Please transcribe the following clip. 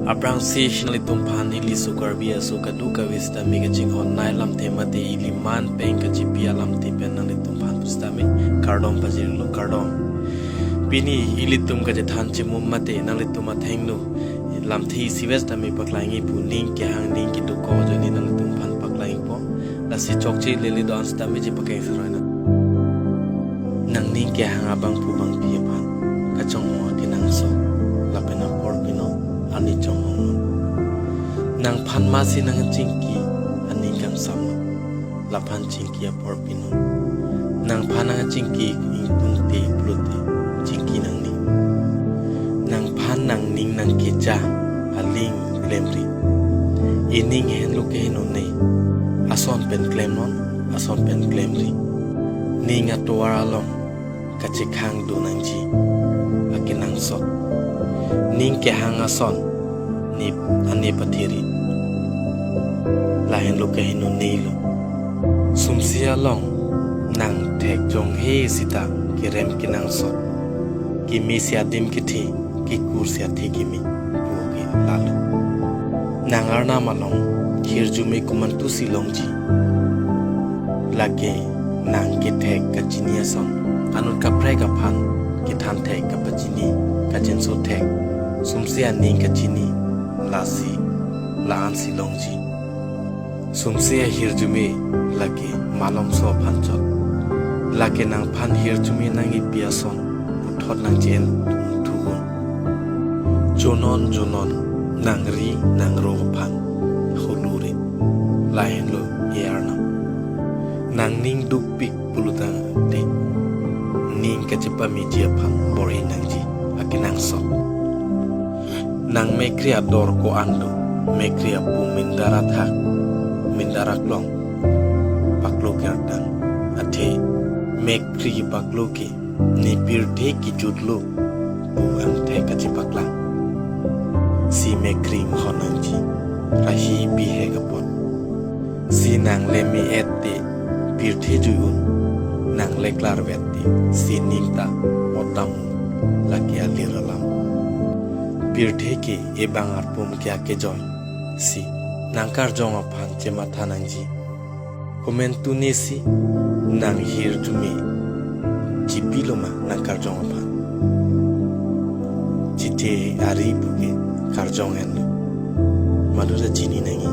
Abrang si shinalitum pan ili su karbi asu kaduka wista mega jing on nai alamthe mate ili man peng ka jipi alamthe pen nalitum pan pustame kardom pajir lo kardom pini ili tum ka jethan chimum mate nalitum athengnu lamthi siwesta me paklangi pu ning ke hang ning ki duko joni nalitum pan paklangi po lasi chokchi leli dance tame ji pakai saroina nang ning ke hang abang pu bang pi pan ka chong mo ki nang so lapena por pino ani chong nang phan ma si nang chingki ani kam sam la phan chingki apor pino nang phan nang chingki tung te pulote chingki nang ni nang phan nang ning nang ki cha aling lemri ining hen lu ke no nei ason pen claim non ason pen claim ri ning atwara long kachekhan do nang ji akinang sot ning ke hang ason ni ane pathiri lahen lo kahino neilo sumsia long nang thek jong he sita kirem kinang sot ki mi sia dim ki thi ki kur sia thi ki mi pu ki lalu nang arna malong khirju me kuman tu silong ji lage nang ki thek kachini ason anut ka pre ka phan ki than thek ka pachini ka chen so thek sumsia ning kachini lasi laan silongji sumsia hirjumi lagi malom so phanchot lagi nang phan hirjumi nangi piason puthot nang chen thugun jonon nang ri nang ro phan khuluri lahen lo yarna nang ning dupik puluta te ning kachipa mi dia phan bori nangji akinang so nang mekria dor ko ando mekria pu mindarat hak mindarak long paklo kerdan athe mekri paklo ke ni pirthe ki jutlo pu anthe kachi pakla si mekri mhonanji rahi bihe gapon si nang lemi ette pirthe juyun nang leklar vetti si ningta otam laki alir alam pirthe ke ebang arpum kya ke joy si nangkar jong aphan che matha nangji komen tu nesi nang hir jumi jipiloma nangkar jong aphan jite ari buke kar jong en madura jini nangi